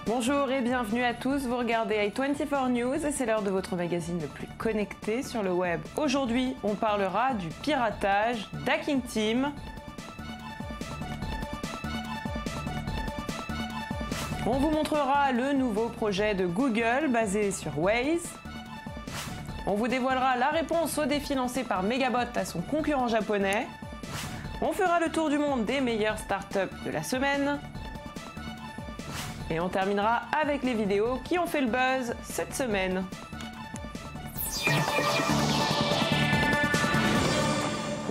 Bonjour et bienvenue à tous, vous regardez i24 News et c'est l'heure de votre magazine le plus connecté sur le web. Aujourd'hui, on parlera du piratage d'Hacking Team. On vous montrera le nouveau projet de Google basé sur Waze. On vous dévoilera la réponse au défi lancé par Megabot à son concurrent japonais. On fera le tour du monde des meilleures startups de la semaine. Et on terminera avec les vidéos qui ont fait le buzz cette semaine.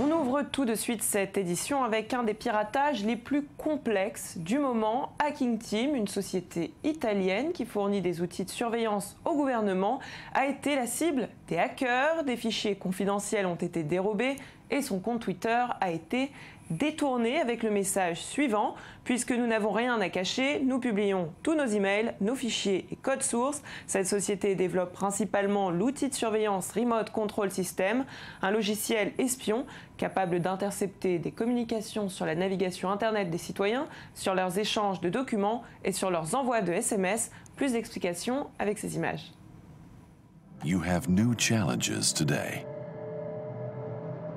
On ouvre tout de suite cette édition avec un des piratages les plus complexes du moment. Hacking Team, une société italienne qui fournit des outils de surveillance au gouvernement, a été la cible des hackers. Des fichiers confidentiels ont été dérobés et son compte Twitter a été détourné avec le message suivant: puisque nous n'avons rien à cacher, nous publions tous nos emails, nos fichiers et codes sources. Cette société développe principalement l'outil de surveillance Remote Control System, un logiciel espion capable d'intercepter des communications sur la navigation Internet des citoyens, sur leurs échanges de documents et sur leurs envois de SMS. Plus d'explications avec ces images. You have new challenges today.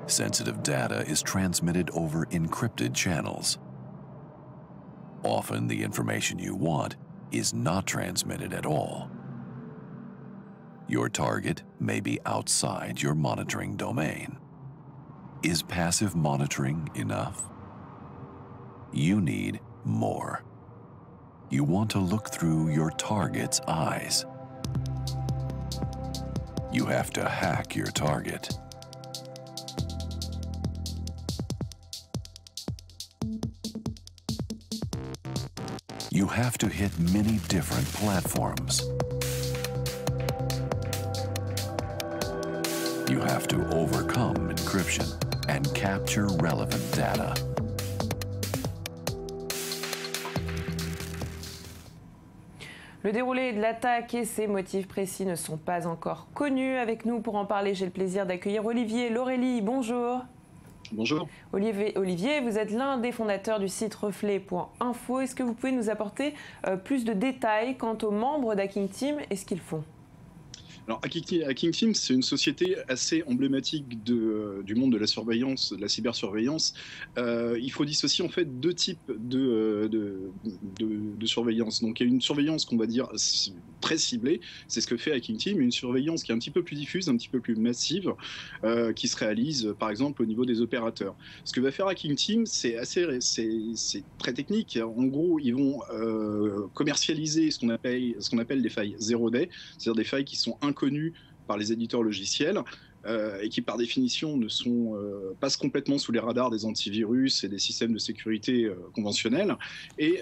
Sensitive data is transmitted over encrypted channels. Often the information you want is not transmitted at all. Your target may be outside your monitoring domain. Is passive monitoring enough? You need more. You want to look through your target's eyes. You have to hack your target. You have to hit many different platforms. You have to overcome encryption and capture relevant data. Le déroulé de l'attaque et ses motifs précis ne sont pas encore connus. Avec nous pour en parler, j'ai le plaisir d'accueillir Olivier Laurélie. Bonjour. Bonjour. Olivier, vous êtes l'un des fondateurs du site reflet.info. Est-ce que vous pouvez nous apporter plus de détails quant aux membres d'Hacking Team et ce qu'ils font ? Alors, Hacking Team, c'est une société assez emblématique du monde de la surveillance, de la cybersurveillance. Il faut dissocier en fait deux types de surveillance. Donc, il y a une surveillance qu'on va dire très ciblée, c'est ce que fait Hacking Team, une surveillance qui est un petit peu plus diffuse, un petit peu plus massive, qui se réalise par exemple au niveau des opérateurs. Ce que va faire Hacking Team, c'est très technique. En gros, ils vont commercialiser ce qu'on appelle des failles zero day, c'est-à-dire des failles qui sont inconnues par les éditeurs logiciels et qui par définition ne passent complètement sous les radars des antivirus et des systèmes de sécurité conventionnels, et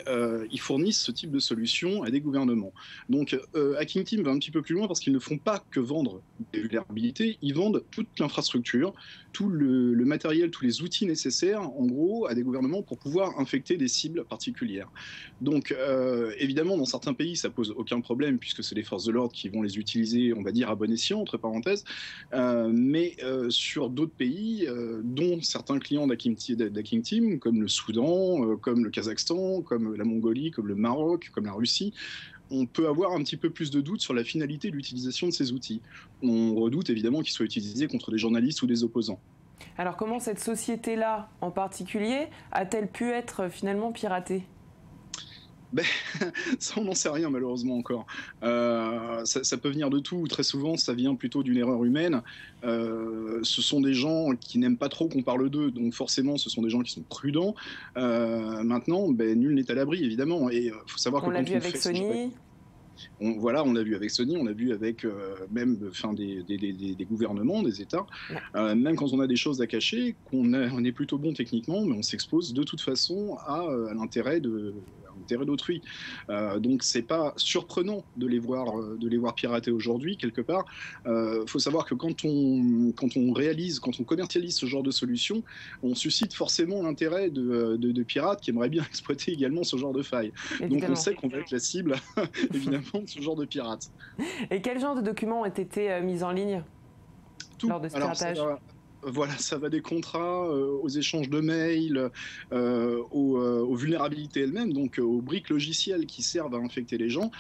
ils fournissent ce type de solution à des gouvernements. Donc Hacking Team va un petit peu plus loin parce qu'ils ne font pas que vendre des vulnérabilités, ils vendent toute l'infrastructure, tout le matériel, tous les outils nécessaires en gros à des gouvernements pour pouvoir infecter des cibles particulières. Donc évidemment dans certains pays ça pose aucun problème puisque c'est les forces de l'ordre qui vont les utiliser, on va dire à bon escient entre parenthèses, mais sur d'autres pays, dont certains clients d'Hacking Team, comme le Soudan, comme le Kazakhstan, comme la Mongolie, comme le Maroc, comme la Russie, on peut avoir un petit peu plus de doutes sur la finalité de l'utilisation de ces outils. On redoute évidemment qu'ils soient utilisés contre des journalistes ou des opposants. Alors comment cette société-là, en particulier, a-t-elle pu être finalement piratée ? Ben, ça, on n'en sait rien malheureusement encore. Ça peut venir de tout. Très souvent, ça vient plutôt d'une erreur humaine. Ce sont des gens qui n'aiment pas trop qu'on parle d'eux, donc forcément, ce sont des gens qui sont prudents. Maintenant, ben, nul n'est à l'abri, évidemment. Et faut savoir on l'a vu avec Sony. On l'a vu avec Sony, on l'a vu avec même des gouvernements, des États. Ouais. Même quand on a des choses à cacher, on est plutôt bon techniquement, mais on s'expose de toute façon à l'intérêt d'autrui. Donc c'est pas surprenant de les voir pirater aujourd'hui quelque part. Faut savoir que quand on commercialise ce genre de solution, on suscite forcément l'intérêt de pirates qui aimeraient bien exploiter également ce genre de failles. Évidemment. Donc on sait qu'on va être la cible évidemment de ce genre de pirates. Et quel genre de documents ont été mis en ligne lors de ce piratage ? Voilà, ça va des contrats aux échanges de mails, aux vulnérabilités elles-mêmes, donc aux briques logicielles qui servent à infecter les gens.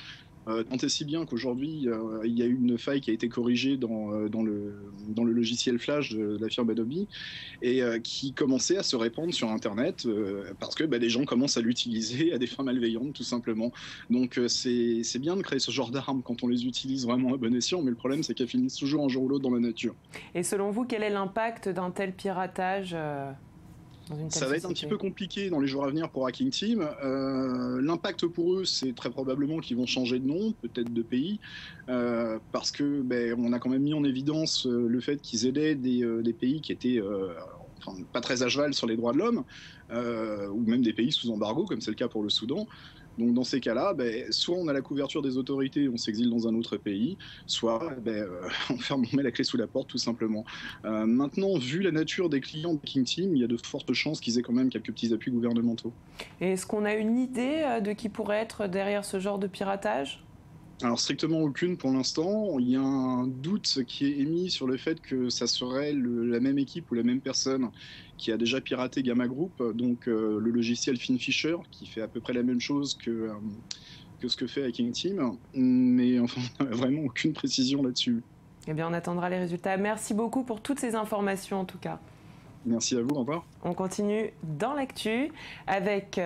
Tant et si bien qu'aujourd'hui, il y a eu une faille qui a été corrigée dans le logiciel Flash de la firme Adobe et qui commençait à se répandre sur Internet parce que les gens commencent à l'utiliser à des fins malveillantes, tout simplement. Donc c'est bien de créer ce genre d'armes quand on les utilise vraiment à bon escient, mais le problème, c'est qu'elles finissent toujours un jour ou l'autre dans la nature. Et selon vous, quel est l'impact d'un tel piratage Ça va être un petit peu compliqué dans les jours à venir pour Hacking Team. L'impact pour eux, c'est très probablement qu'ils vont changer de nom, peut-être de pays, parce que on a quand même mis en évidence le fait qu'ils aidaient des pays qui étaient pas très à cheval sur les droits de l'homme, ou même des pays sous embargo, comme c'est le cas pour le Soudan. Donc dans ces cas-là, soit on a la couverture des autorités, on s'exile dans un autre pays, soit on met la clé sous la porte tout simplement. Maintenant, vu la nature des clients de Hacking Team, il y a de fortes chances qu'ils aient quand même quelques petits appuis gouvernementaux. Et est-ce qu'on a une idée de qui pourrait être derrière ce genre de piratage ? Alors strictement aucune pour l'instant. Il y a un doute qui est émis sur le fait que ça serait la même équipe ou la même personne qui a déjà piraté Gamma Group, donc le logiciel FinFisher, qui fait à peu près la même chose que ce que fait Hacking Team. Mais enfin, on n'a vraiment aucune précision là-dessus. Eh bien, on attendra les résultats. Merci beaucoup pour toutes ces informations en tout cas. Merci à vous, au revoir. On continue dans l'actu avec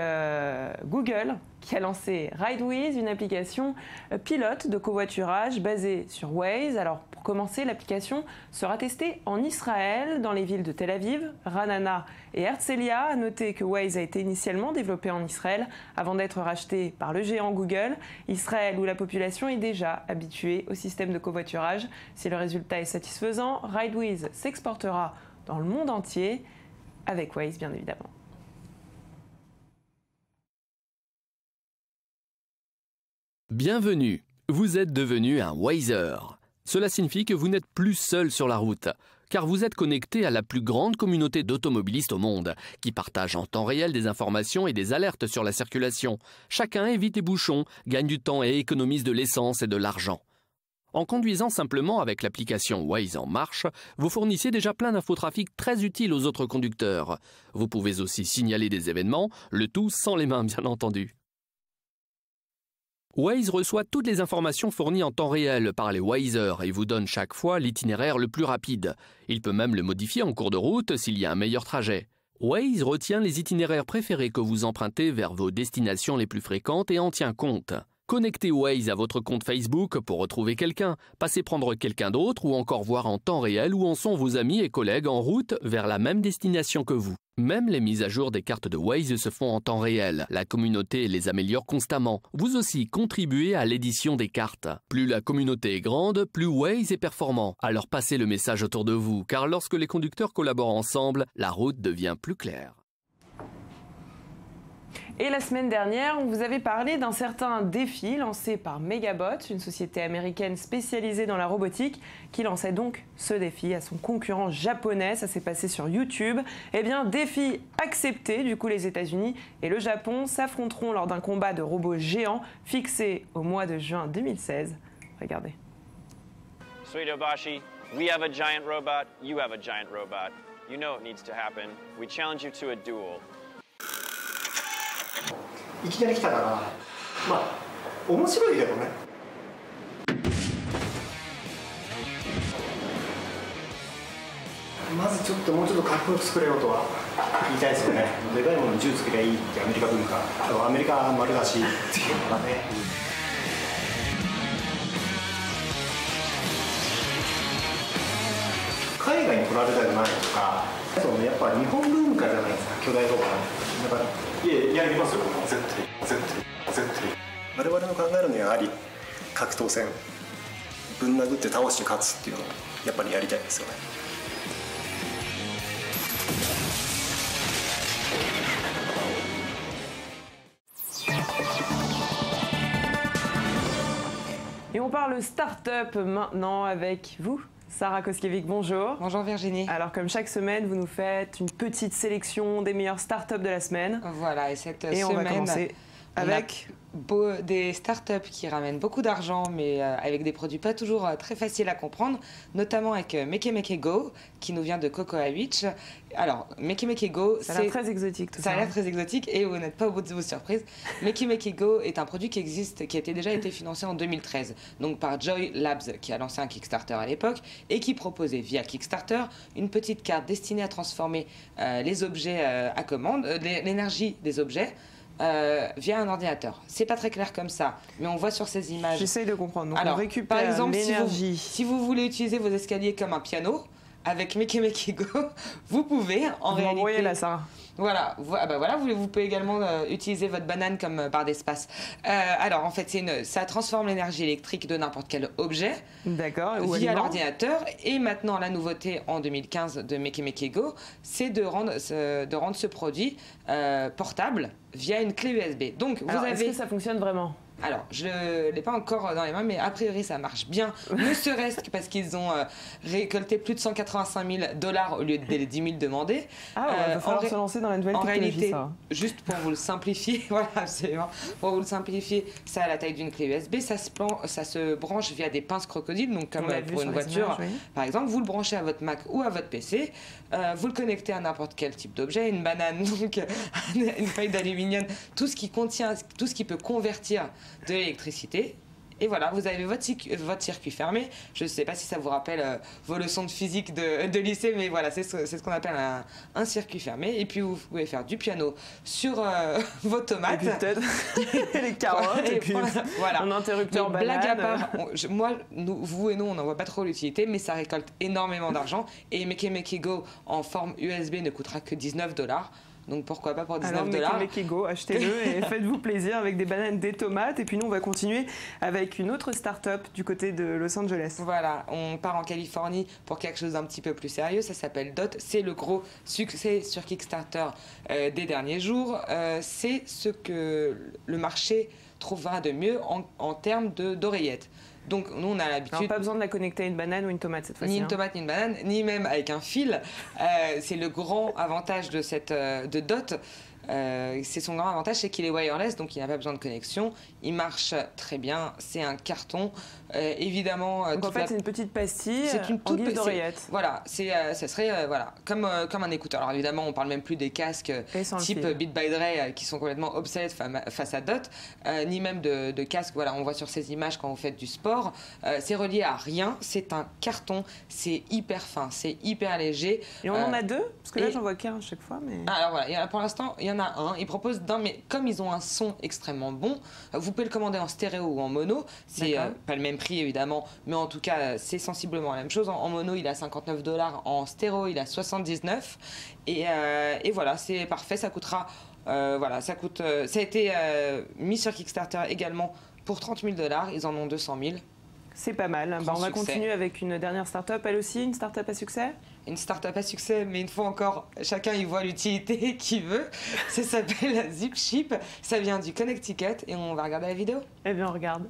Google qui a lancé RideWiz, une application pilote de covoiturage basée sur Waze. Alors pour commencer, l'application sera testée en Israël, dans les villes de Tel Aviv, Ranana et Herzliya. À noter que Waze a été initialement développé en Israël avant d'être racheté par le géant Google. Israël où la population est déjà habituée au système de covoiturage. Si le résultat est satisfaisant, RideWiz s'exportera dans le monde entier, avec Waze bien évidemment. Bienvenue, vous êtes devenu un Wazer. Cela signifie que vous n'êtes plus seul sur la route, car vous êtes connecté à la plus grande communauté d'automobilistes au monde, qui partagent en temps réel des informations et des alertes sur la circulation. Chacun évite les bouchons, gagne du temps et économise de l'essence et de l'argent. En conduisant simplement avec l'application Waze en marche, vous fournissez déjà plein d'infotrafic très utiles aux autres conducteurs. Vous pouvez aussi signaler des événements, le tout sans les mains bien entendu. Waze reçoit toutes les informations fournies en temps réel par les Wazers et vous donne chaque fois l'itinéraire le plus rapide. Il peut même le modifier en cours de route s'il y a un meilleur trajet. Waze retient les itinéraires préférés que vous empruntez vers vos destinations les plus fréquentes et en tient compte. Connectez Waze à votre compte Facebook pour retrouver quelqu'un, passer prendre quelqu'un d'autre ou encore voir en temps réel où en sont vos amis et collègues en route vers la même destination que vous. Même les mises à jour des cartes de Waze se font en temps réel. La communauté les améliore constamment. Vous aussi contribuez à l'édition des cartes. Plus la communauté est grande, plus Waze est performant. Alors passez le message autour de vous, car lorsque les conducteurs collaborent ensemble, la route devient plus claire. Et la semaine dernière, on vous avait parlé d'un certain défi lancé par Megabot, une société américaine spécialisée dans la robotique, qui lançait donc ce défi à son concurrent japonais. Ça s'est passé sur YouTube. Eh bien, défi accepté. Du coup, les États-Unis et le Japon s'affronteront lors d'un combat de robots géants fixé au mois de juin 2016. Regardez. Suidobashi, we have a giant robot, you have a giant robot. You know it needs to happen. We challenge you to a duel. いきなり来たからまあ面白いけどねまずちょっともうちょっとかっこよく作れよとは言いたいですよねでかいものに銃つけりゃいいってアメリカ文化アメリカ丸出しっていうのがね海外に来られたくないとかやっぱ日本文化じゃないですか巨大ロボだからいややりますよ絶対我々の考えるにはやはり格闘戦ぶん殴って倒して勝つっていうのをやっぱりやりたいですよね Et on parle start-up maintenant avec vous, Sarah Koskiewicz, bonjour. Bonjour Virginie. Alors comme chaque semaine, vous nous faites une petite sélection des meilleures start-up de la semaine. Voilà, et cette semaine, on va commencer avec des startups qui ramènent beaucoup d'argent, mais avec des produits pas toujours très faciles à comprendre, notamment avec Make Go, qui nous vient de Cocoa Beach. Alors, Make Go, ça a l'air très exotique tout ça. Ça a l'air très exotique et vous n'êtes pas au bout de vos surprises. Make Go est un produit qui existe, qui a déjà été financé en 2013, donc par Joy Labs, qui a lancé un Kickstarter à l'époque et qui proposait via Kickstarter une petite carte destinée à transformer les objets à commande, l'énergie des objets, via un ordinateur. C'est pas très clair comme ça, mais on voit sur ces images. J'essaye de comprendre. Donc alors, on récupère par exemple, l'énergie. si vous voulez utiliser vos escaliers comme un piano, avec Make Go, vous pouvez en réalité. Vous voyez là, Sarah. Voilà, vous pouvez également utiliser votre banane comme barre d'espace. Alors en fait, ça transforme l'énergie électrique de n'importe quel objet via l'ordinateur. Et maintenant, la nouveauté en 2015 de Make Go, c'est de rendre ce produit portable via une clé USB. Donc, est-ce que ça fonctionne vraiment ? Alors, je ne l'ai pas encore dans les mains, mais a priori, ça marche bien. Ne serait-ce que parce qu'ils ont récolté plus de 185 000 $ au lieu des 10 000 demandés. Ah, il va falloir se lancer dans la nouvelle technologie, réalité, ça. Juste pour vous le simplifier, voilà, absolument. Pour vous le simplifier, ça a la taille d'une clé USB, ça se branche via des pinces crocodiles, donc comme pour une voiture, par exemple. Vous le branchez à votre Mac ou à votre PC, vous le connectez à n'importe quel type d'objet, une banane, donc une feuille d'aluminium, tout ce qui peut convertir de l'électricité. Et voilà, vous avez votre circuit fermé. Je ne sais pas si ça vous rappelle vos leçons de physique de lycée, mais voilà, c'est ce qu'on appelle un circuit fermé. Et puis, vous pouvez faire du piano sur vos tomates. Et puis peut-être les carottes, et puis voilà. un interrupteur banane. Blague à part, vous et nous, on n'en voit pas trop l'utilité, mais ça récolte énormément d'argent. Et Make Go en forme USB ne coûtera que 19 $. Donc pourquoi pas pour 19 $. Alors, Make Go, achetez-le et faites-vous plaisir avec des bananes, des tomates. Et puis nous, on va continuer avec une autre start-up du côté de Los Angeles. Voilà, on part en Californie pour quelque chose d'un petit peu plus sérieux. Ça s'appelle Dot. C'est le gros succès sur Kickstarter des derniers jours. C'est ce que le marché trouvera de mieux en termes d'oreillettes. Donc nous on a l'habitude. Pas besoin de la connecter à une banane ou une tomate cette fois-ci. Ni une tomate ni une banane, ni même avec un fil. C'est le grand avantage de Dot. C'est son grand avantage, c'est qu'il est wireless, donc il n'a pas besoin de connexion. Il marche très bien, c'est un carton. Évidemment. Donc en fait, c'est une petite pastille en guise d'oreillette. Voilà, ça serait comme un écouteur. Alors évidemment, on parle même plus des casques type Beat by Dre qui sont complètement obsolètes face à Dot, ni même de casques. Voilà, on voit sur ces images quand vous faites du sport. C'est relié à rien, c'est un carton, c'est hyper fin, c'est hyper léger. Et on en a deux, parce que là j'en vois qu'un à chaque fois. Mais... Alors voilà, pour l'instant, il y en a un. Ils proposent mais comme ils ont un son extrêmement bon, vous pouvez le commander en stéréo ou en mono. C'est pas le même prix évidemment, mais en tout cas c'est sensiblement la même chose. En mono il a 59 $, en stéréo il a 79 et voilà, c'est parfait. Ça coûtera ça a été mis sur Kickstarter également pour 30 000 $. Ils en ont 200 000. C'est pas mal. On va continuer avec une dernière start-up, elle aussi, une start-up à succès. Une start-up à succès, mais une fois encore, chacun y voit l'utilité qu'il veut. Ça s'appelle ZipShip, ça vient du Connecticut et on va regarder la vidéo. Eh bien, on regarde.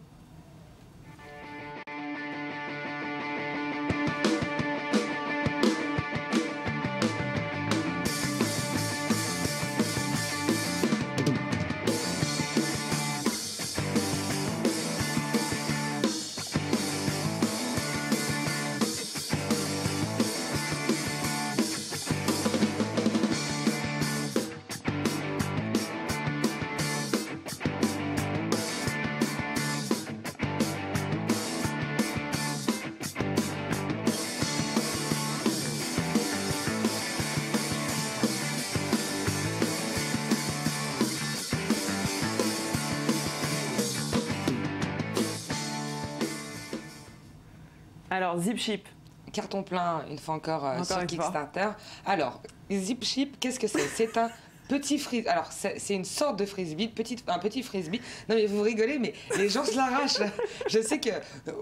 Alors, ZipShip. Carton plein, une fois encore sur Kickstarter. Alors, ZipShip, qu'est-ce que c'est? C'est un petit frisbee. Alors, c'est une sorte de frisbee, un petit frisbee. Non, mais vous rigolez, mais les gens se l'arrachent. Je sais que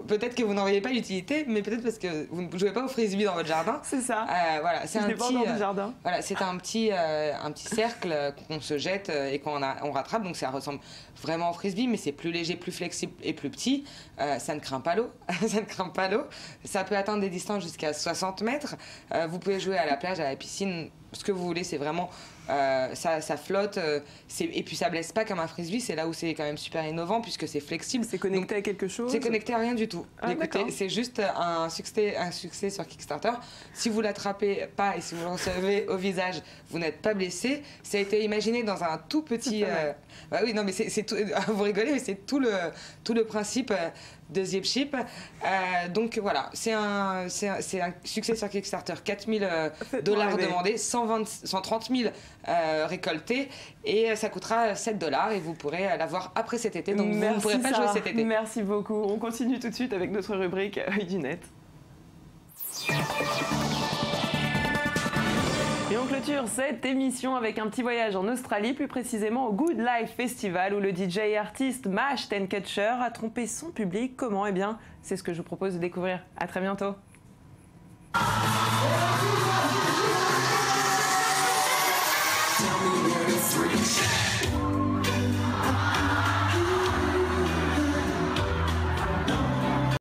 peut-être que vous n'en voyez pas l'utilité, mais peut-être parce que vous ne jouez pas au frisbee dans votre jardin. C'est ça. Voilà, c'est un petit jardin. Voilà, c'est un petit cercle qu'on se jette et on rattrape. Donc, ça ressemble vraiment au frisbee, mais c'est plus léger, plus flexible et plus petit. Ça ne craint pas l'eau. Ça ne craint pas l'eau. Ça peut atteindre des distances jusqu'à 60 mètres. Vous pouvez jouer à la plage, à la piscine. Ce que vous voulez, c'est vraiment ça flotte, et puis ça blesse pas comme un frisbee. C'est là où c'est quand même super innovant puisque c'est flexible. C'est connecté à quelque chose? C'est connecté à rien du tout. Écoutez, c'est juste un succès sur Kickstarter. Si vous l'attrapez pas et si vous le recevez au visage, vous n'êtes pas blessé. Ça a été imaginé dans un tout petit. Bah oui, non, mais c'est tout. Vous rigolez, mais c'est tout le principe de Zipship. Donc voilà, c'est un succès sur Kickstarter. 4 000 $ demandés, 130 000 récoltés, et ça coûtera 7 $ et vous pourrez l'avoir après cet été. Donc vous ne pourrez pas jouer cet été. Merci beaucoup. On continue tout de suite avec notre rubrique Œil du Net. Et on clôture cette émission avec un petit voyage en Australie, plus précisément au Good Life Festival, où le DJ et artiste Mash Tenketcher a trompé son public. Comment? Eh bien, c'est ce que je vous propose de découvrir. À très bientôt. Tell me where to freeze.